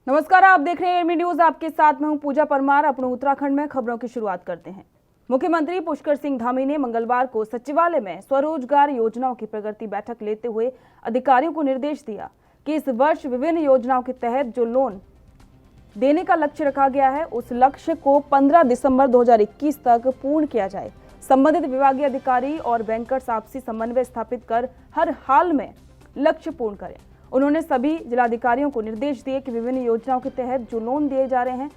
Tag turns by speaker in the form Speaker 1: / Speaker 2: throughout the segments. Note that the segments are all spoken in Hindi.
Speaker 1: नमस्कार, आप देख रहे हैं एमी न्यूज। आपके साथ मैं हूं पूजा परमार। अपने उत्तराखंड में खबरों की शुरुआत करते हैं। मुख्यमंत्री पुष्कर सिंह धामी ने मंगलवार को सचिवालय में स्वरोजगार योजनाओं की प्रगति बैठक लेते हुए अधिकारियों को निर्देश दिया कि इस वर्ष विभिन्न योजनाओं के तहत जो लोन देने का लक्ष्य रखा गया है उस लक्ष्य को 15 दिसंबर 2021 तक पूर्ण किया जाए। संबंधित विभागीय अधिकारी और बैंकर्स आपसी समन्वय स्थापित कर हर हाल में लक्ष्य पूर्ण करें। उन्होंने सभी जिलाधिकारियों को निर्देश दिए कि विभिन्न योजनाओं के तहत जो लोन दिए जा रहे हैं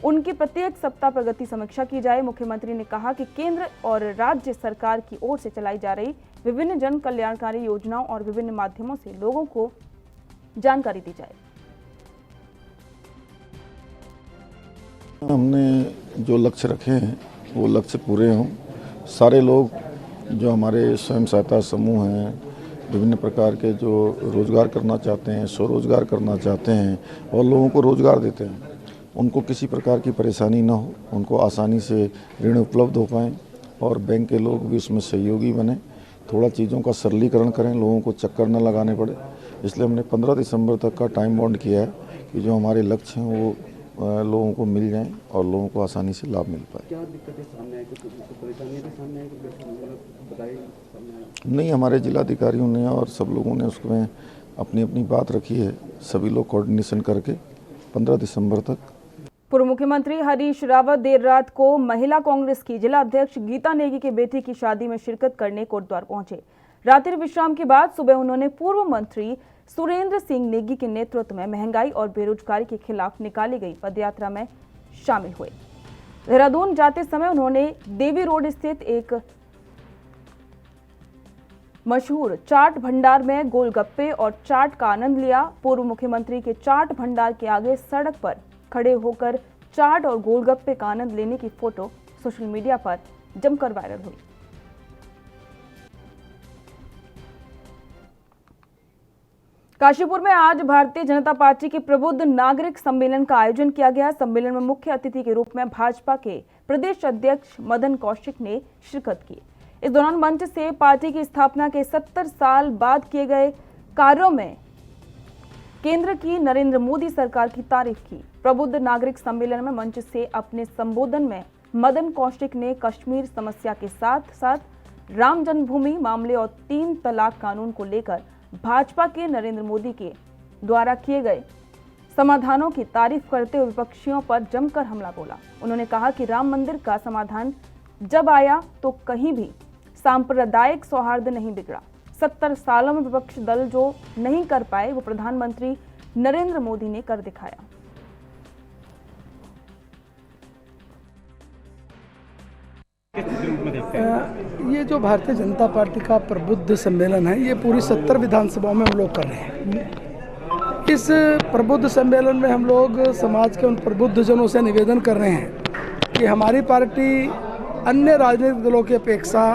Speaker 1: उनकी प्रत्येक सप्ताह प्रगति समीक्षा की जाए। मुख्यमंत्री ने कहा कि केंद्र और राज्य सरकार की ओर से चलाई जा रही विभिन्न जन कल्याणकारी योजनाओं और विभिन्न माध्यमों से लोगों को जानकारी दी जाए।
Speaker 2: हमने जो लक्ष्य रखे हैं वो लक्ष्य पूरे हों। सारे लोग जो हमारे स्वयं सहायता समूह हैं, विभिन्न प्रकार के जो रोज़गार करना चाहते हैं, स्वरोजगार करना चाहते हैं और लोगों को रोज़गार देते हैं, उनको किसी प्रकार की परेशानी ना हो, उनको आसानी से ऋण उपलब्ध हो पाएँ और बैंक के लोग भी उसमें सहयोगी बने। थोड़ा चीज़ों का सरलीकरण करें, लोगों को चक्कर न लगाने पड़े। इसलिए हमने 15 दिसंबर तक का टाइम बाउंड किया है कि जो हमारे लक्ष्य हैं वो लोगों को मिल जाएं और लोगों को आसानी से लाभ मिल पाए।
Speaker 3: क्या दिक्कतें सामने आई, कुछ परेशानियां भी सामने आई, बताई सामने आई?
Speaker 2: नहीं, हमारे जिलाधिकारियों ने और सब लोगों ने उसमें अपनी अपनी बात रखी है। सभी लोग कोऑर्डिनेशन करके 15 दिसंबर तक।
Speaker 1: पूर्व मुख्यमंत्री हरीश रावत देर रात को महिला कांग्रेस की जिला अध्यक्ष गीता नेगी की बेटी की शादी में शिरकत करने कोटद्वार पहुंचे। रात्रि विश्राम के बाद सुबह उन्होंने पूर्व मंत्री सुरेंद्र सिंह नेगी के नेतृत्व में महंगाई और बेरोजगारी के खिलाफ निकाली गई पदयात्रा में शामिल हुए। देहरादून जाते समय उन्होंने देवी रोड स्थित एक मशहूर चाट भंडार में गोलगप्पे और चाट का आनंद लिया। पूर्व मुख्यमंत्री के चाट भंडार के आगे सड़क पर खड़े होकर चाट और गोलगप्पे का आनंद लेने की फोटो सोशल मीडिया पर जमकर वायरल हुई। काशीपुर में आज भारतीय जनता पार्टी के प्रबुद्ध नागरिक सम्मेलन का आयोजन किया गया। सम्मेलन में मुख्य अतिथि के रूप में भाजपा के प्रदेश अध्यक्ष मदन कौशिक ने शिरकत की। इस दौरान मंच से पार्टी की स्थापना के 70 साल बाद किए गए कार्यों में केंद्र की नरेंद्र मोदी सरकार की तारीफ की। प्रबुद्ध नागरिक सम्मेलन में मंच से अपने संबोधन में मदन कौशिक ने कश्मीर समस्या के साथ साथ राम जन्मभूमि मामले और 3 तलाक कानून को लेकर भाजपा के नरेंद्र मोदी के द्वारा किए गए समाधानों की तारीफ करते हुए विपक्षियों पर जमकर हमला बोला। उन्होंने कहा कि राम मंदिर का समाधान जब आया तो कहीं भी सांप्रदायिक सौहार्द नहीं बिगड़ा। 70 सालों में विपक्ष दल जो नहीं कर पाए वो प्रधानमंत्री नरेंद्र मोदी ने कर दिखाया।
Speaker 4: ये जो भारतीय जनता पार्टी का प्रबुद्ध सम्मेलन है ये पूरी 70 विधानसभाओं में हम लोग कर रहे हैं। इस प्रबुद्ध सम्मेलन में हम लोग समाज के उन प्रबुद्ध जनों से निवेदन कर रहे हैं कि हमारी पार्टी अन्य राजनीतिक दलों की अपेक्षा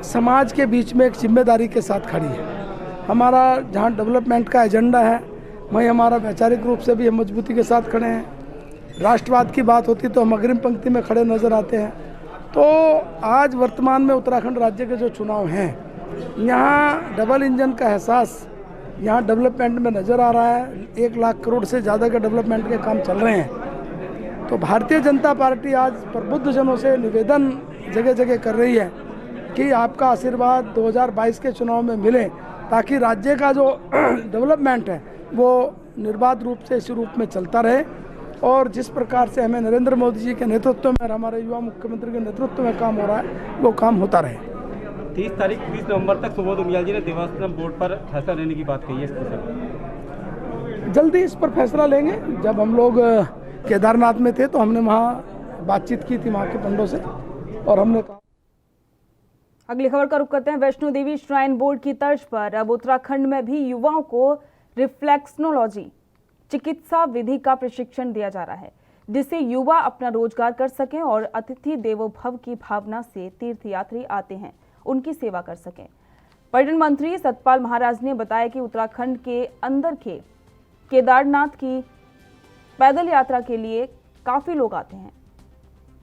Speaker 4: समाज के बीच में एक जिम्मेदारी के साथ खड़ी है। हमारा जहाँ डेवलपमेंट का एजेंडा है वहीं हमारा वैचारिक रूप से भी हम मजबूती के साथ खड़े हैं। राष्ट्रवाद की बात होती तो हम अग्रिम पंक्ति में खड़े नज़र आते हैं। तो आज वर्तमान में उत्तराखंड राज्य के जो चुनाव हैं यहाँ डबल इंजन का एहसास यहाँ डेवलपमेंट में नज़र आ रहा है। 1 लाख करोड़ से ज़्यादा के डेवलपमेंट के काम चल रहे हैं। तो भारतीय जनता पार्टी आज प्रबुद्ध जनों से निवेदन जगह जगह कर रही है कि आपका आशीर्वाद 2022 के चुनाव में मिले ताकि राज्य का जो डेवलपमेंट है वो निर्बाध रूप से इसी रूप में चलता रहे और जिस प्रकार से हमें नरेंद्र मोदी जी के नेतृत्व में और हमारे युवा मुख्यमंत्री के नेतृत्व में काम हो रहा है वो काम होता रहे।
Speaker 3: 30 नवंबर तक सुबोध उनियाल जी ने देवस्थानम बोर्ड पर फैसला लेने की बात कही है।
Speaker 4: जल्दी इस पर फैसला लेंगे। जब हम लोग केदारनाथ में थे तो हमने वहाँ बातचीत की थी वहाँ के पंडों से और हमने कहा।
Speaker 1: अगली खबर का रुख करते हैं। वैष्णो देवी श्राइन बोर्ड की तर्ज पर अब उत्तराखंड में भी युवाओं को रिफ्लेक्सोलॉजी चिकित्सा विधि का प्रशिक्षण दिया जा रहा है जिससे युवा अपना रोजगार कर सकें और अतिथि देवो भव की भावना से तीर्थयात्री आते हैं उनकी सेवा कर सकें। पर्यटन मंत्री सतपाल महाराज ने बताया कि उत्तराखंड के अंदर के केदारनाथ की पैदल यात्रा के लिए काफी लोग आते हैं।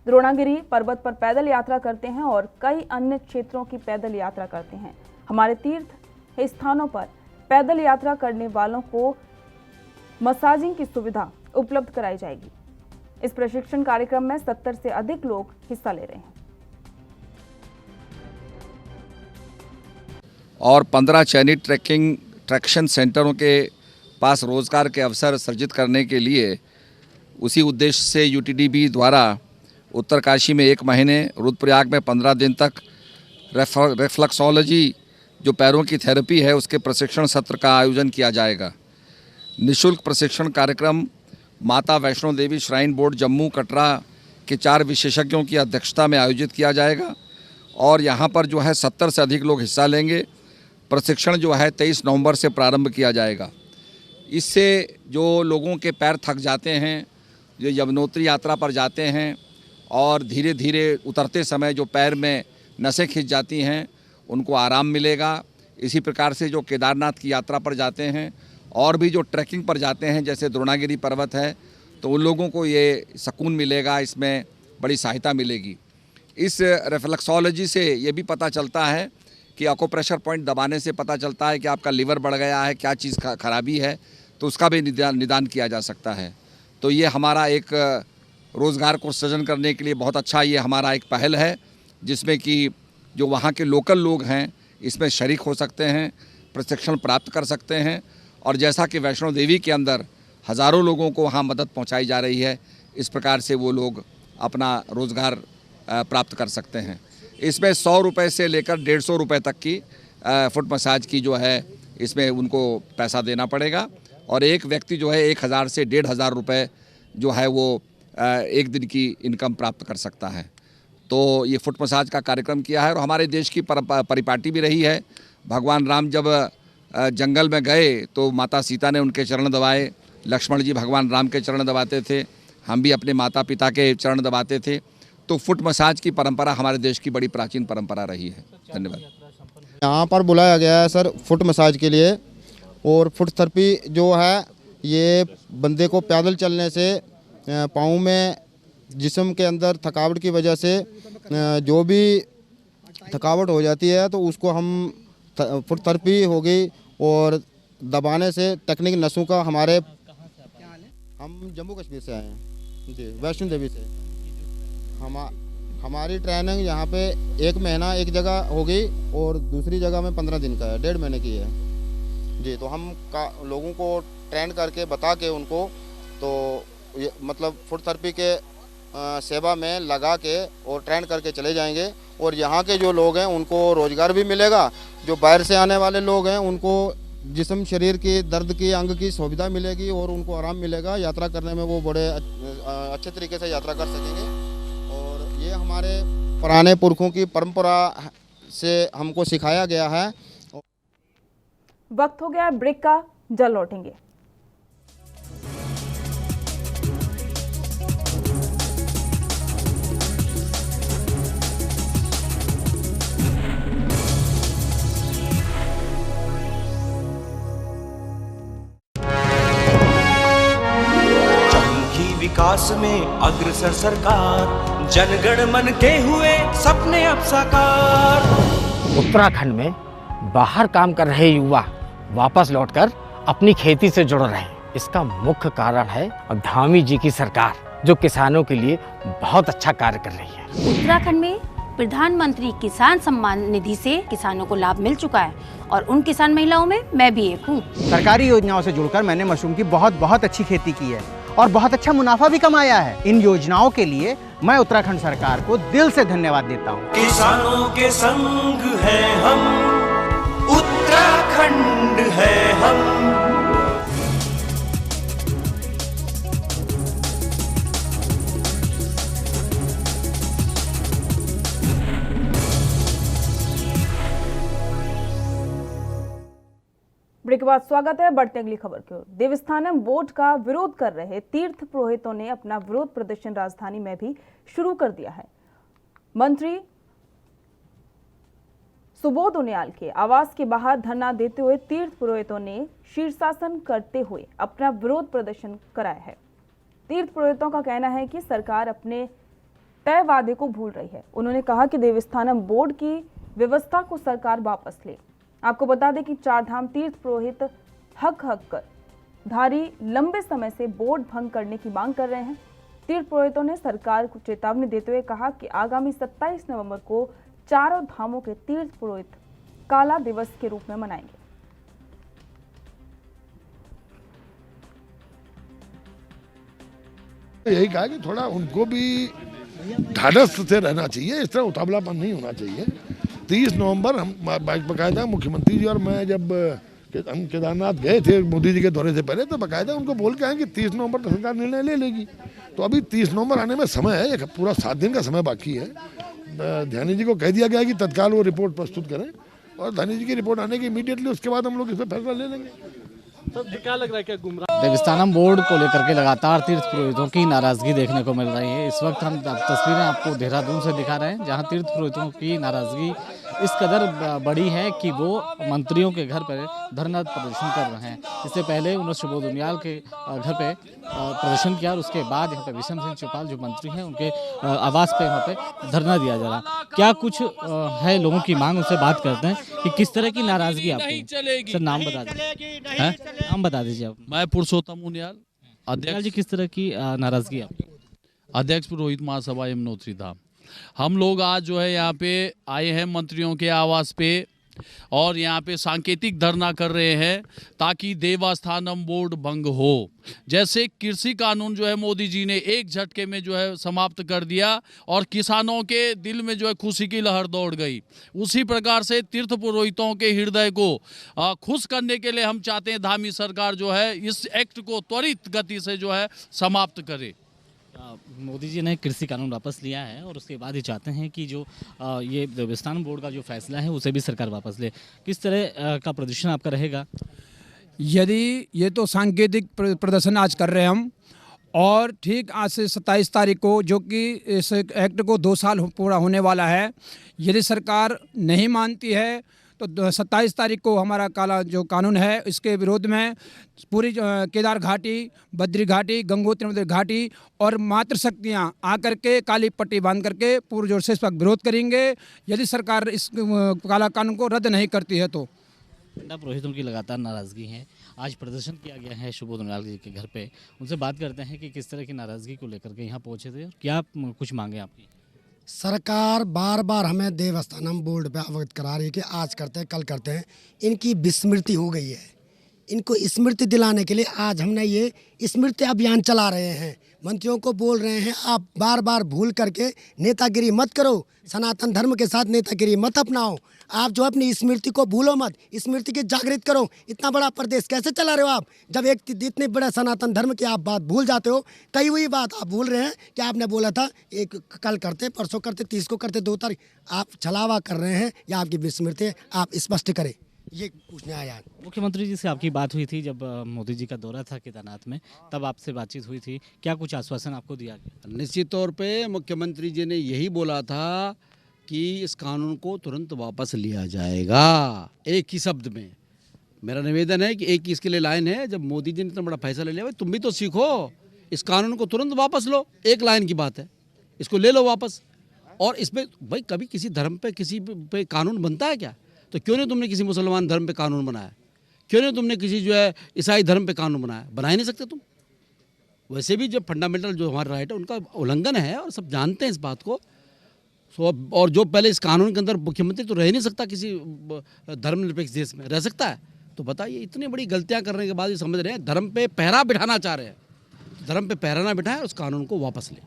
Speaker 1: द्रोणागिरी पर्वत पर पैदल यात्रा करते हैं और कई अन्य क्षेत्रों की पैदल यात्रा करते हैं। हमारे तीर्थ स्थानों पर पैदल यात्रा करने वालों को मसाजिंग की सुविधा उपलब्ध कराई जाएगी। इस प्रशिक्षण कार्यक्रम में 70 से अधिक लोग हिस्सा ले रहे हैं।
Speaker 5: और 15 चयनित ट्रैक्शन सेंटरों के पास रोजगार के अवसर सृजित करने के लिए उसी उद्देश्य से यूटीडीबी द्वारा उत्तरकाशी में 1 महीने, रुद्रप्रयाग में 15 दिन तक रेफ्लेक्सोलॉजी जो पैरों की थेरेपी है उसके प्रशिक्षण सत्र का आयोजन किया जाएगा। निःशुल्क प्रशिक्षण कार्यक्रम माता वैष्णो देवी श्राइन बोर्ड जम्मू कटरा के 4 विशेषज्ञों की अध्यक्षता में आयोजित किया जाएगा और यहाँ पर जो है 70 से अधिक लोग हिस्सा लेंगे। प्रशिक्षण जो है 23 नवंबर से प्रारंभ किया जाएगा। इससे जो लोगों के पैर थक जाते हैं, जो यमुनोत्री यात्रा पर जाते हैं और धीरे धीरे उतरते समय जो पैर में नसें खिंच जाती हैं, उनको आराम मिलेगा। इसी प्रकार से जो केदारनाथ की यात्रा पर जाते हैं और भी जो ट्रैकिंग पर जाते हैं जैसे द्रोणागिरी पर्वत है, तो उन लोगों को ये सुकून मिलेगा, इसमें बड़ी सहायता मिलेगी। इस रिफ्लेक्सोलॉजी से ये भी पता चलता है कि एक्यूप्रेशर पॉइंट दबाने से पता चलता है कि आपका लीवर बढ़ गया है, क्या चीज़ खराबी है, तो उसका भी निदान किया जा सकता है। तो ये हमारा एक रोज़गार को सृजन करने के लिए बहुत अच्छा ये हमारा एक पहल है, जिसमें कि जो वहाँ के लोकल लोग हैं इसमें शरीक हो सकते हैं, प्रशिक्षण प्राप्त कर सकते हैं। और जैसा कि वैष्णो देवी के अंदर हज़ारों लोगों को वहाँ मदद पहुँचाई जा रही है, इस प्रकार से वो लोग अपना रोज़गार प्राप्त कर सकते हैं। इसमें 100 रुपये से लेकर 150 रुपये तक की फुट मसाज की जो है इसमें उनको पैसा देना पड़ेगा और एक व्यक्ति जो है 1000 से 1500 रुपये जो है वो एक दिन की इनकम प्राप्त कर सकता है। तो ये फुट मसाज का कार्यक्रम किया है और हमारे देश की परिपाटी भी रही है। भगवान राम जब जंगल में गए तो माता सीता ने उनके चरण दबाए, लक्ष्मण जी भगवान राम के चरण दबाते थे, हम भी अपने माता पिता के चरण दबाते थे। तो फुट मसाज की परंपरा हमारे देश की बड़ी प्राचीन परंपरा रही है। धन्यवाद।
Speaker 6: यहाँ पर बुलाया गया है सर फुट मसाज के लिए। और फुट थेरेपी जो है ये बंदे को पैदल चलने से पाँव में जिस्म के अंदर थकावट की वजह से जो भी थकावट हो जाती है तो उसको हम फुट थेरेपी हो गई। और दबाने से टेक्निक नसों का हम जम्मू कश्मीर से आए हैं जी, वैष्णो देवी से। हमारी ट्रेनिंग यहाँ पे 1 महीना एक जगह हो गई और दूसरी जगह में 15 दिन का है, 1.5 महीने की है जी। तो हम लोगों को ट्रेन करके बता के उनको तो मतलब फुट थेरेपी के सेवा में लगा के और ट्रेन करके चले जाएंगे। और यहाँ के जो लोग हैं उनको रोज़गार भी मिलेगा, जो बाहर से आने वाले लोग हैं उनको जिस्म शरीर की दर्द की अंग की सुविधा मिलेगी और उनको आराम मिलेगा। यात्रा करने में वो बड़े अच्छे तरीके से यात्रा कर सकेंगे। और ये हमारे पुराने पुरखों की परंपरा से हमको सिखाया गया है।
Speaker 1: वक्त हो गया ब्रेक का, जल्द लौटेंगे।
Speaker 7: विकास में अग्रसर सरकार, जनगण मन के हुए सपने अब साकार।
Speaker 8: उत्तराखंड में बाहर काम कर रहे युवा वापस लौटकर अपनी खेती से जुड़ रहे हैं। इसका मुख्य कारण है धामी जी की सरकार, जो किसानों के लिए बहुत अच्छा कार्य कर रही है।
Speaker 9: उत्तराखंड में प्रधानमंत्री किसान सम्मान निधि से किसानों को लाभ मिल चुका है और उन किसान महिलाओं में मैं भी एक हूँ।
Speaker 10: सरकारी योजनाओं से जुड़कर मैंने मशरूम की बहुत अच्छी खेती की है और बहुत अच्छा मुनाफा भी कमाया है। इन योजनाओं के लिए मैं उत्तराखंड सरकार को दिल से धन्यवाद देता हूँ।
Speaker 7: किसानों के संग है हम, उत्तराखंड है हम।
Speaker 1: ब्रेक के बाद स्वागत है। बढ़ते अगली खबर की ओर। देवस्थानम बोर्ड का विरोध कर रहे तीर्थ पुरोहितों ने अपना विरोध प्रदर्शन राजधानी में भी शुरू कर दिया है। मंत्री सुबोध उनियाल के आवास के बाहर धरना देते हुए तीर्थ पुरोहितों ने शीर्षासन करते हुए अपना विरोध प्रदर्शन कराया है। तीर्थ पुरोहितों का कहना है कि सरकार अपने तय वादे को भूल रही है। उन्होंने कहा कि देवस्थानम बोर्ड की व्यवस्था को सरकार वापस ले। आपको बता दें कि 4 धाम तीर्थ पुरोहित हक कर धारी लंबे समय से बोर्ड भंग करने की मांग कर रहे हैं। तीर्थ पुरोहितों ने सरकार को चेतावनी देते हुए कहा कि आगामी 27 नवंबर को चारों धामों के तीर्थ पुरोहित काला दिवस के रूप में मनाएंगे।
Speaker 11: यही कहा कि थोड़ा उनको भी ढाढ़स से रहना चाहिए, इस तरह उतावलापन नहीं होना चाहिए। 30 नवंबर हम बाकायदा मुख्यमंत्री जी और मैं जब हम केदारनाथ गए थे मोदी जी के दौरे से पहले, तो बाकायदा उनको बोल के आए कि 30 नवंबर तक सरकार निर्णय ले लेगी। तो अभी 30 नवंबर आने में समय है, एक पूरा 7 दिन का समय बाकी है। ध्यानी जी को कह दिया गया है कि तत्काल वो रिपोर्ट प्रस्तुत करें और ध्यानी जी की रिपोर्ट आने की इमीडिएटली उसके बाद हम लोग इस पर फैसला ले लेंगे।
Speaker 3: क्या लग रहा है, क्या गुमराह
Speaker 8: देवस्थानम बोर्ड को लेकर के लगातार तीर्थ पुरोहितों की नाराजगी देखने को मिल रही है। इस वक्त हम तस्वीरें आपको देहरादून से दिखा रहे हैं, जहां तीर्थ पुरोहितों की नाराजगी इस कदर बड़ी है कि वो मंत्रियों के घर पर धरना प्रदर्शन कर रहे हैं। इससे पहले उन्होंने सुबोध उनियाल के घर पे प्रदर्शन किया और उसके बाद यहाँ पे विषम सिंह चौपाल जो मंत्री हैं उनके आवास पे यहाँ पे धरना दिया जा रहा। क्या कुछ है लोगों की मांग, उनसे बात करते हैं कि किस तरह की नाराजगी आपको। सर नाम बता दीजिए, नाम बता दीजिए आप।
Speaker 12: मैं पुरुषोत्तम उनियाल, अध्यक्ष
Speaker 8: जी। किस तरह की नाराजगी आपकी?
Speaker 12: अध्यक्ष पुरोहित महासभा यमुनोत्री धाम। हम लोग आज जो है यहाँ पे आए हैं मंत्रियों के आवास पे और यहाँ पे सांकेतिक धरना कर रहे हैं ताकि देवस्थानम बोर्ड भंग हो। जैसे कृषि कानून जो है मोदी जी ने एक झटके में जो है समाप्त कर दिया और किसानों के दिल में जो है खुशी की लहर दौड़ गई, उसी प्रकार से तीर्थ पुरोहितों के हृदय को खुश करने के लिए हम चाहते हैं धामी सरकार जो है इस एक्ट को त्वरित गति से जो है समाप्त करे।
Speaker 8: मोदी जी ने कृषि कानून वापस लिया है और उसके बाद ही चाहते हैं कि जो ये देवस्थानम बोर्ड का जो फैसला है उसे भी सरकार वापस ले। किस तरह का प्रदर्शन आपका रहेगा?
Speaker 13: यदि ये तो सांकेतिक प्रदर्शन आज कर रहे हैं हम, और ठीक आज से 27 तारीख को जो कि इस एक्ट को 2 साल पूरा होने वाला है, यदि सरकार नहीं मानती है तो 27 तारीख को हमारा काला जो कानून है इसके विरोध में पूरी केदार घाटी, बद्री घाटी, गंगोत्री घाटी और मातृशक्तियाँ आकर के काली पट्टी बांध करके पूरे जोर से इस पर विरोध करेंगे यदि सरकार इस काला कानून को रद्द नहीं करती है तो।
Speaker 8: पुरोहितों की लगातार नाराजगी है। आज प्रदर्शन किया गया है सुबोध उनियाल जी के घर पे। उनसे बात करते हैं कि किस तरह की नाराजगी को लेकर के यहाँ पहुँचे थे और क्या कुछ मांगे आपकी।
Speaker 14: सरकार बार बार हमें देवस्थानम बोर्ड पे अवगत करा रही है कि आज करते हैं कल करते हैं, इनकी विस्मृति हो गई है। इनको स्मृति दिलाने के लिए आज हमने ये स्मृति अभियान चला रहे हैं। मंत्रियों को बोल रहे हैं आप बार बार भूल करके नेतागिरी मत करो, सनातन धर्म के साथ नेतागिरी मत अपनाओ, आप जो अपनी स्मृति को भूलो मत, स्मृति की जागृत करो। इतना बड़ा प्रदेश कैसे चला रहे हो आप, जब एक इतने बड़े सनातन धर्म की आप बात भूल जाते हो। कई हुई बात आप भूल रहे हैं कि आपने बोला था एक कल करते, परसों करते, 30 को करते, 2 तारीख। आप छलावा कर रहे हैं या आपकी विस्मृति है, आप स्पष्ट करें, ये पूछने आया।
Speaker 8: मुख्यमंत्री जी से आपकी बात हुई थी जब मोदी जी का दौरा था केदारनाथ में, तब आपसे बातचीत हुई थी, क्या कुछ आश्वासन आपको दिया गया?
Speaker 15: निश्चित तौर पे मुख्यमंत्री जी ने यही बोला था कि इस कानून को तुरंत वापस लिया जाएगा। एक ही शब्द में मेरा निवेदन है कि एक ही इसके लिए लाइन है, जब मोदी जी ने इतना बड़ा फैसला ले लिया, तुम भी तो सीखो, इस कानून को तुरंत वापस लो। एक लाइन की बात है, इसको ले लो वापस। और इसमें भाई कभी किसी धर्म पे किसी पे कानून बनता है क्या? तो क्यों नहीं तुमने किसी मुसलमान धर्म पे कानून बनाया? क्यों नहीं तुमने किसी जो है ईसाई धर्म पे कानून बनाया? बना ही नहीं सकते तुम। वैसे भी जो फंडामेंटल जो हमारा राइट है उनका उल्लंघन है और सब जानते हैं इस बात को। और जो पहले इस कानून के अंदर मुख्यमंत्री तो रह ही नहीं सकता किसी धर्मनिरपेक्ष देश में, रह सकता है? तो बताइए, इतनी बड़ी गलतियां करने के बाद ये समझ रहे हैं धर्म पे पहरा बिठाना चाह रहे हैं। धर्म पे पहरा ना बिठाएं, उस कानून को वापस लें।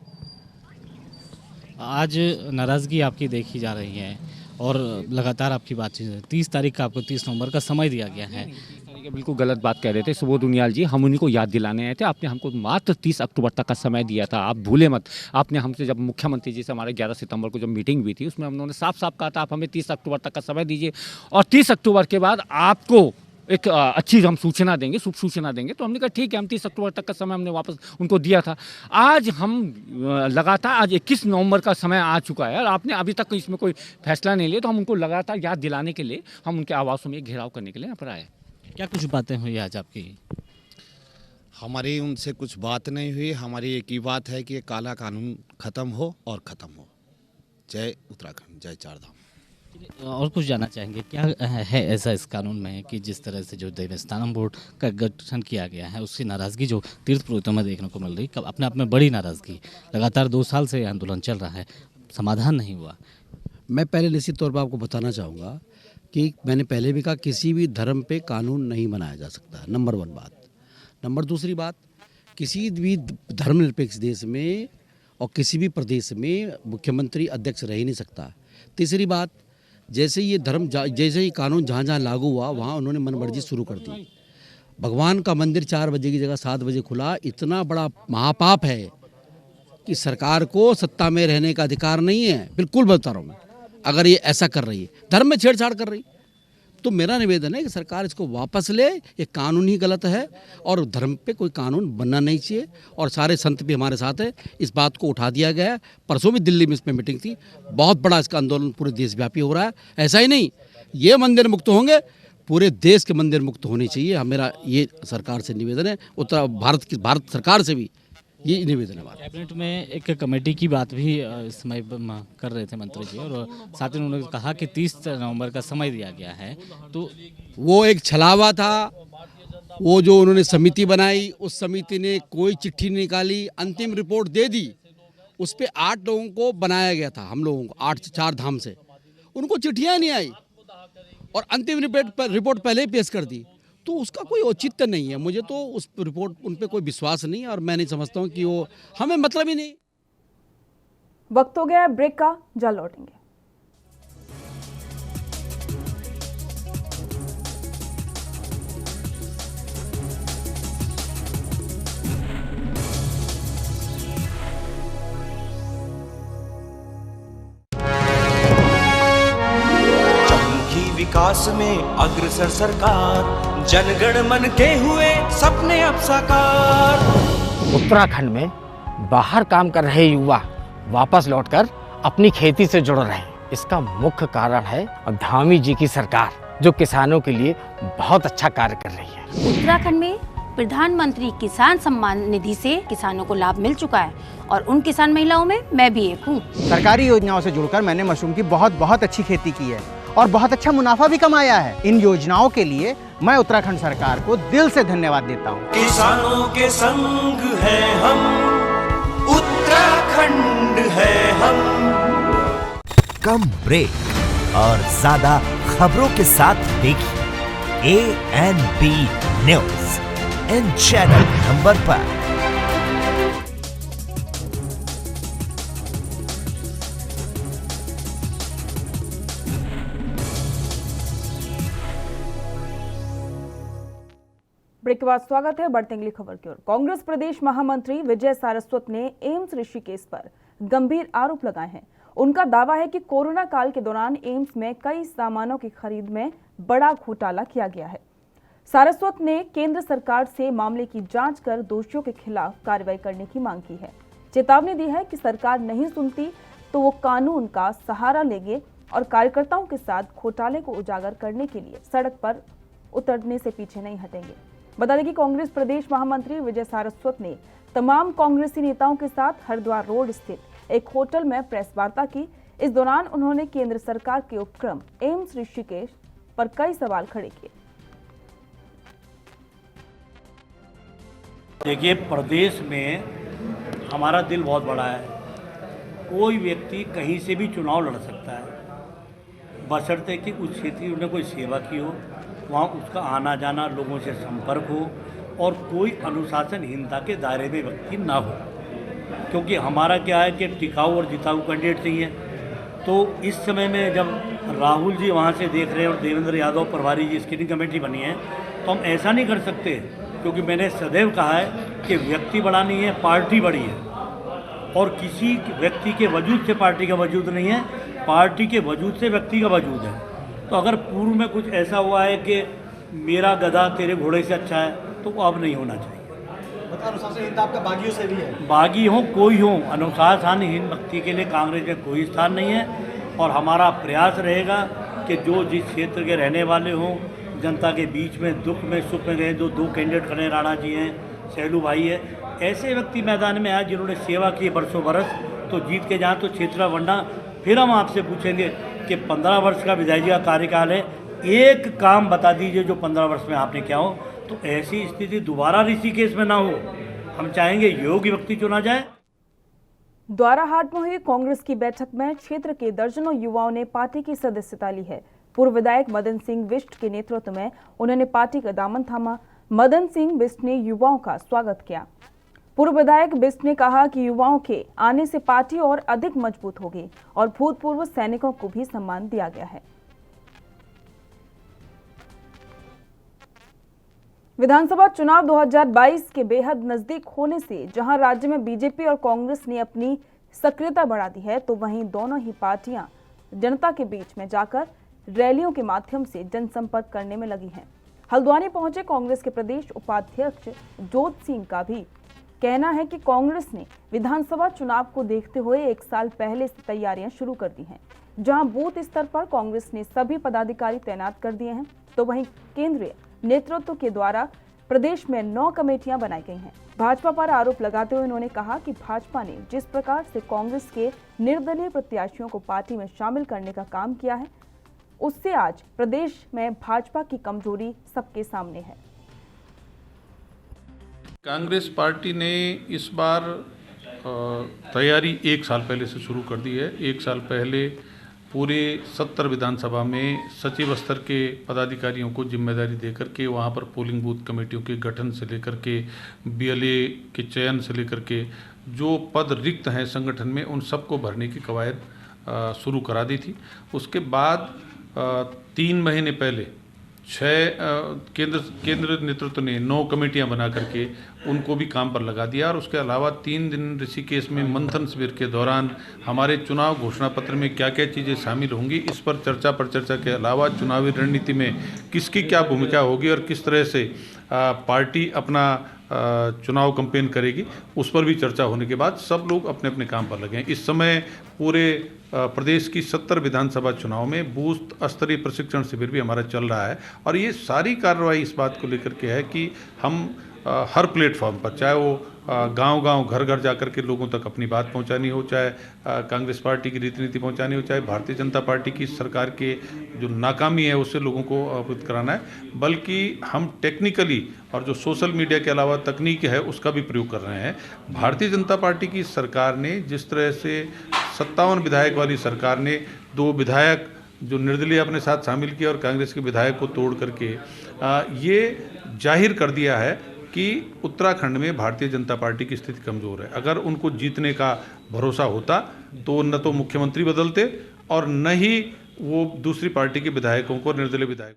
Speaker 8: आज नाराज़गी आपकी देखी जा रही है और लगातार आपकी बातचीत है। 30 तारीख का आपको 30 नवंबर का समय दिया गया है।
Speaker 16: बिल्कुल गलत बात कह रहे थे सुबोध उनियाल जी, हम उन्हीं को याद दिलाने आए थे। आपने हमको मात्र 30 अक्टूबर तक का समय दिया था, आप भूले मत। आपने हमसे जब मुख्यमंत्री जी से हमारे 11 सितंबर को जब मीटिंग हुई थी उसमें उन्होंने साफ साफ कहा था आप हमें 30 अक्टूबर तक का समय दीजिए और 30 अक्टूबर के बाद आपको एक अच्छी हम सूचना देंगे, शुभ सूचना देंगे। तो हमने कहा ठीक है, हम 30 अक्टूबर तक का समय हमने वापस उनको दिया था। आज हम लगातार आज 21 नवंबर का समय आ चुका है और आपने अभी तक इसमें कोई फैसला नहीं लिया, तो हम उनको लगातार याद दिलाने के लिए हम उनके आवासों में घेराव करने के लिए यहाँ पर आए।
Speaker 8: क्या कुछ बातें हुई आज आपकी?
Speaker 17: हमारी उनसे कुछ बात नहीं हुई। हमारी एक ही बात है कि ये काला कानून ख़त्म हो और ख़त्म हो। जय उत्तराखंड, जय चारधाम।
Speaker 18: और कुछ जानना चाहेंगे, क्या है ऐसा इस कानून में कि जिस तरह से जो देवस्थानम बोर्ड का गठन किया गया है उसकी नाराज़गी जो तीर्थ पुरोहितों में देखने को मिल रही, अपने आप में बड़ी नाराज़गी, लगातार 2 साल से आंदोलन चल रहा है, समाधान नहीं हुआ।
Speaker 15: मैं पहले निश्चित तौर पर आपको बताना चाहूँगा कि मैंने पहले भी कहा किसी भी धर्म पे कानून नहीं बनाया जा सकता, नंबर 1 बात। नंबर 2 बात, किसी भी धर्मनिरपेक्ष देश में और किसी भी प्रदेश में मुख्यमंत्री अध्यक्ष रह ही नहीं सकता। तीसरी बात, जैसे ये कानून जहाँ जहाँ लागू हुआ वहाँ उन्होंने मनमर्जी शुरू कर दी। भगवान का मंदिर 4 बजे की जगह 7 बजे खुला, इतना बड़ा महापाप है कि सरकार को सत्ता में रहने का अधिकार नहीं है, बिल्कुल बता रहा हूँ मैं। अगर ये ऐसा कर रही है, धर्म में छेड़छाड़ कर रही, तो मेरा निवेदन है कि सरकार इसको वापस ले। ये कानून ही गलत है और धर्म पे कोई कानून बनना नहीं चाहिए। और सारे संत भी हमारे साथ है, इस बात को उठा दिया गया है। परसों भी दिल्ली में इसमें मीटिंग थी, बहुत बड़ा इसका आंदोलन पूरे देशव्यापी हो रहा है। ऐसा ही नहीं, ये मंदिर मुक्त होंगे, पूरे देश के मंदिर मुक्त होने चाहिए। मेरा ये सरकार से निवेदन है, भारत सरकार से भी ये निवेदन है।
Speaker 18: कैबिनेट में एक कमेटी की बात भी इस समय कर रहे थे मंत्री जी, और साथ ही उन्होंने कहा कि 30 नवंबर का समय दिया गया है, तो
Speaker 15: वो एक छलावा था। वो जो उन्होंने समिति बनाई, उस समिति ने कोई चिट्ठी नहीं निकाली, अंतिम रिपोर्ट दे दी। उस पर 8 लोगों को बनाया गया था, हम लोगों को 8 4 धाम से, उनको चिट्ठियाँ नहीं आई और अंतिम रिपोर्ट पहले ही पेश कर दी। तो उसका कोई औचित्य नहीं है। मुझे तो उस रिपोर्ट उन पे कोई विश्वास नहीं है और मैं नहीं समझता हूँ कि वो हमें मतलब ही नहीं।
Speaker 1: वक्त हो गया है ब्रेक का, जल्द लौटेंगे।
Speaker 7: विकास में अग्रसर सरकार, जनगण मन के हुए सपने अब साकार।
Speaker 8: उत्तराखंड में बाहर काम कर रहे युवा वापस लौटकर अपनी खेती से जुड़ रहे हैं। इसका मुख्य कारण है धामी जी की सरकार, जो किसानों के लिए बहुत अच्छा कार्य कर रही है।
Speaker 9: उत्तराखंड में प्रधानमंत्री किसान सम्मान निधि से किसानों को लाभ मिल चुका है और उन किसान महिलाओं में मैं भी एक हूँ।
Speaker 10: सरकारी योजनाओं से जुड़कर मैंने मशरूम की बहुत अच्छी खेती की है और बहुत अच्छा मुनाफा भी कमाया है। इन योजनाओं के लिए मैं उत्तराखंड सरकार को दिल से धन्यवाद देता हूँ।
Speaker 7: किसानों के संग है हम, उत्तराखंड है हम।
Speaker 19: कम ब्रेक और ज्यादा खबरों के साथ देखिए ANB news in channel number पर।
Speaker 1: ब्रेक के बाद स्वागत है, बढ़ते अगली खबर की ओर। कांग्रेस प्रदेश महामंत्री विजय सारस्वत ने एम्स ऋषिकेश पर गंभीर आरोप लगाए हैं। उनका दावा है कि कोरोना काल के दौरान एम्स में कई सामानों की खरीद में बड़ा घोटाला किया गया है। सारस्वत ने केंद्र सरकार से मामले की जांच कर दोषियों के खिलाफ कार्रवाई करने की मांग की है। चेतावनी दी है कि सरकार नहीं सुनती तो वो कानून का सहारा लेंगे और कार्यकर्ताओं के साथ घोटाले को उजागर करने के लिए सड़क पर उतरने से पीछे नहीं हटेंगे। बता दें कि कांग्रेस प्रदेश महामंत्री विजय सारस्वत ने तमाम कांग्रेसी नेताओं के साथ हरिद्वार रोड स्थित एक होटल में प्रेस वार्ता की। इस दौरान उन्होंने केंद्र सरकार के उपक्रम एम्स ऋषिकेश पर कई सवाल खड़े किए।
Speaker 20: देखिए, प्रदेश में हमारा दिल बहुत बड़ा है। कोई व्यक्ति कहीं से भी चुनाव लड़ सकता है, बशर्ते कि उस क्षेत्र की उन्होंने कोई सेवा की हो, वहाँ उसका आना जाना, लोगों से संपर्क हो और कोई अनुशासनहीनता के दायरे में व्यक्ति ना हो। क्योंकि हमारा क्या है कि टिकाऊ और जिताऊ कैंडिडेट चाहिए। तो इस समय में जब राहुल जी वहाँ से देख रहे हैं और देवेंद्र यादव प्रभारी जी स्क्रीनिंग कमेटी बनी है, तो हम ऐसा नहीं कर सकते, क्योंकि मैंने सदैव कहा है कि व्यक्ति बड़ा नहीं है, पार्टी बड़ी है। और किसी व्यक्ति के वजूद से पार्टी का वजूद नहीं है, पार्टी के वजूद से व्यक्ति का वजूद है। तो अगर पूर्व में कुछ ऐसा हुआ है कि मेरा गधा तेरे घोड़े से अच्छा है, तो वो अब नहीं होना चाहिए।
Speaker 21: अनुशासनहीनता आपका बागियों से भी है?
Speaker 20: बागी हो कोई हो, अनुशासनहीन व्यक्ति के लिए कांग्रेस में कोई स्थान नहीं है। और हमारा प्रयास रहेगा कि जो जिस क्षेत्र के रहने वाले हों, जनता के बीच में दुख में सुख में गए, जो 2 कैंडिडेट खड़े, राणा जी हैं, सैलू भाई है, ऐसे व्यक्ति मैदान में आए जिन्होंने सेवा की बरसों बरस, तो जीत के जाएँ तो क्षेत्र वरना फिर हम आपसे पूछेंगे कि 15 वर्ष का विधायक जी का कार्यकाल है, एक काम बता दीजिए जो 15 वर्ष में आपने किया हो, तो ऐसी स्थिति दोबारा ऋषिकेश में ना हो। हम चाहेंगे योग्य व्यक्ति चुना जाए।
Speaker 1: द्वाराहाट में हुई कांग्रेस की बैठक में क्षेत्र के दर्जनों युवाओं ने पार्टी की सदस्यता ली है। पूर्व विधायक मदन सिंह बिष्ट के नेतृत्व में उन्होंने पार्टी का दामन थामा। मदन सिंह बिष्ट ने युवाओं का स्वागत किया। पूर्व विधायक बिष्ट ने कहा कि युवाओं के आने से पार्टी और अधिक मजबूत होगी और भूतपूर्व सैनिकों को भी सम्मान दिया गया है। विधानसभा चुनाव 2022 के बेहद नजदीक होने से जहां राज्य में बीजेपी और कांग्रेस ने अपनी सक्रियता बढ़ा दी है, तो वहीं दोनों ही पार्टियां जनता के बीच में जाकर रैलियों के माध्यम से जनसंपर्क करने में लगी हैं। हल्द्वानी पहुंचे कांग्रेस के प्रदेश उपाध्यक्ष जोत सिंह का भी कहना है कि कांग्रेस ने विधानसभा चुनाव को देखते हुए 1 साल पहले से तैयारियां शुरू कर दी हैं। जहां बूथ स्तर पर कांग्रेस ने सभी पदाधिकारी तैनात कर दिए हैं, तो वहीं केंद्रीय नेतृत्व के द्वारा प्रदेश में 9 कमेटियां बनाई गई हैं। भाजपा पर आरोप लगाते हुए उन्होंने कहा कि भाजपा ने जिस प्रकार से कांग्रेस के निर्दलीय प्रत्याशियों को पार्टी में शामिल करने का काम किया है, उससे आज प्रदेश में भाजपा की कमजोरी सबके सामने है।
Speaker 2: कांग्रेस पार्टी ने इस बार तैयारी 1 साल पहले से शुरू कर दी है। 1 साल पहले पूरे 70 विधानसभा में सचिव स्तर के पदाधिकारियों को जिम्मेदारी देकर के वहाँ पर पोलिंग बूथ कमेटियों के गठन से लेकर के BLA के चयन से लेकर के जो पद रिक्त हैं संगठन में, उन सबको भरने की कवायद शुरू करा दी थी। उसके बाद 3 महीने पहले 6 केंद्र नेतृत्व ने 9 कमेटियां बना करके उनको भी काम पर लगा दिया। और उसके अलावा 3 दिन ऋषिकेश में मंथन शिविर के दौरान हमारे चुनाव घोषणा पत्र में क्या क्या चीज़ें शामिल होंगी, इस पर चर्चा के अलावा चुनावी रणनीति में किसकी क्या भूमिका होगी और किस तरह से पार्टी अपना चुनाव कैंपेन करेगी, उस पर भी चर्चा होने के बाद सब लोग अपने अपने काम पर लगे हैं। इस समय पूरे प्रदेश की 70 विधानसभा चुनाव में बूथ स्तरीय प्रशिक्षण शिविर भी हमारा चल रहा है। और ये सारी कार्रवाई इस बात को लेकर के है कि हम हर प्लेटफॉर्म पर, चाहे वो गांव-गांव घर-घर जाकर के लोगों तक अपनी बात पहुंचानी हो, चाहे कांग्रेस पार्टी की रीति नीति पहुंचानी हो, चाहे भारतीय जनता पार्टी की सरकार के जो नाकामी है उससे लोगों को अवगत कराना है, बल्कि हम टेक्निकली और जो सोशल मीडिया के अलावा तकनीक है उसका भी प्रयोग कर रहे हैं। भारतीय जनता पार्टी की सरकार ने जिस तरह से 57 विधायक वाली सरकार ने 2 विधायक जो निर्दलीय अपने साथ शामिल किया और कांग्रेस के विधायक को तोड़ करके ये जाहिर कर दिया है कि उत्तराखंड में भारतीय जनता पार्टी की स्थिति कमज़ोर है। अगर उनको जीतने का भरोसा होता तो न तो मुख्यमंत्री बदलते और न ही वो दूसरी पार्टी के विधायकों को, निर्दलीय विधायक।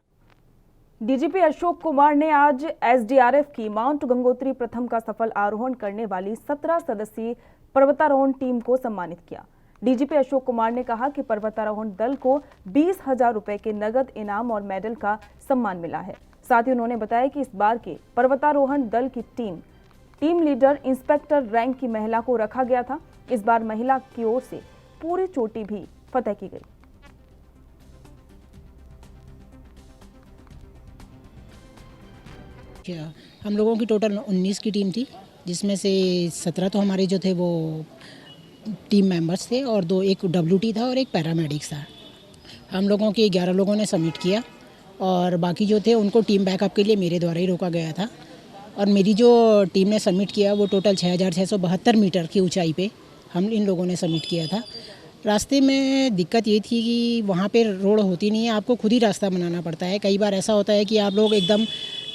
Speaker 1: डीजीपी अशोक कुमार ने आज एसडीआरएफ की माउंट गंगोत्री प्रथम का सफल आरोहण करने वाली 17 सदस्यीय पर्वतारोहण टीम को सम्मानित किया। डीजीपी अशोक कुमार ने कहा कि पर्वतारोहण दल को 20,000 रुपए के नगद इनाम और मेडल का सम्मान मिला है। साथ ही उन्होंने बताया कि इस बार के पर्वतारोहण दल की टीम लीडर इंस्पेक्टर रैंक की महिला को रखा गया था। इस बार महिला की ओर से पूरी चोटी भी फतह की गई।
Speaker 22: हम लोगों की टोटल 19 की टीम थी, जिसमें से 17 तो हमारे जो थे वो टीम मेंबर्स थे और 2 एक WT था और एक पैरामेडिक्स था। हम लोगों के 11 लोगों ने सबमिट किया और बाकी जो थे उनको टीम बैकअप के लिए मेरे द्वारा ही रोका गया था। और मेरी जो टीम ने सबमिट किया वो टोटल 6,672 मीटर की ऊंचाई पे हम इन लोगों ने सबमिट किया था। रास्ते में दिक्कत ये थी कि वहाँ पे रोड होती नहीं है, आपको खुद ही रास्ता बनाना पड़ता है। कई बार ऐसा होता है कि आप लोग एकदम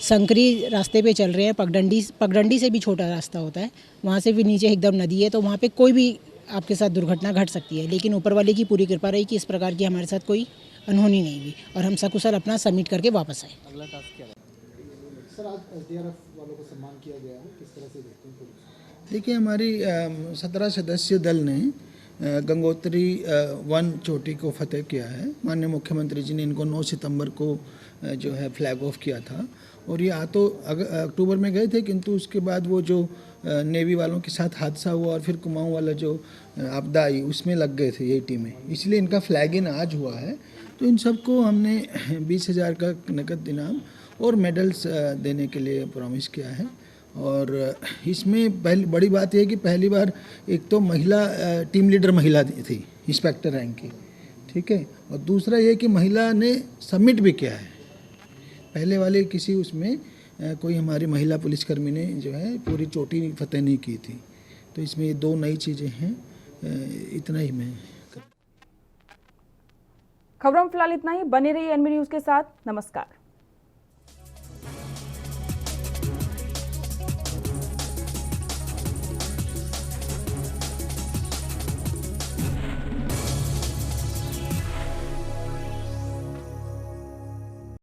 Speaker 22: संकरी रास्ते पे चल रहे हैं, पगडंडी से भी छोटा रास्ता होता है, वहाँ से भी नीचे एकदम नदी है, तो वहाँ पे कोई भी आपके साथ दुर्घटना घट सकती है। लेकिन ऊपर वाले की पूरी कृपा रही कि इस प्रकार की हमारे साथ कोई अनहोनी नहीं हुई और हम सकुशल अपना सबमिट करके वापस आए।
Speaker 21: अगला टास्क क्या है सर? आज एसडीआरएफ वालों को सम्मान किया गया है, किस तरह से देखते हैं?
Speaker 23: देखिए, हमारी 17 सदस्यीय दल ने गंगोत्री 1 चोटी को फतेह किया है। माननीय मुख्यमंत्री जी ने इनको 9 सितंबर को जो है फ्लैग ऑफ किया था और ये तो अक्टूबर में गए थे, किंतु उसके बाद वो जो नेवी वालों के साथ हादसा हुआ और फिर कुमाऊं वाला जो आपदा आई उसमें लग गए थे ये टीमें, इसलिए इनका फ्लैग इन आज हुआ है। तो इन सबको हमने 20,000 का नकद इनाम और मेडल्स देने के लिए प्रॉमिस किया है। और इसमें बड़ी बात यह है कि पहली बार एक तो महिला टीम लीडर महिला थी इंस्पेक्टर रैंक की, ठीक है। और दूसरा ये कि महिला ने सबमिट भी किया है, पहले वाले किसी उसमें कोई हमारी महिला पुलिसकर्मी ने जो है पूरी चोटी फतेह नहीं की थी। तो इसमें ये 2 नई चीज़ें हैं, इतना ही मैं।
Speaker 1: खबरों में फिलहाल इतना ही। बने रहिए एनबी न्यूज़ के साथ। नमस्कार।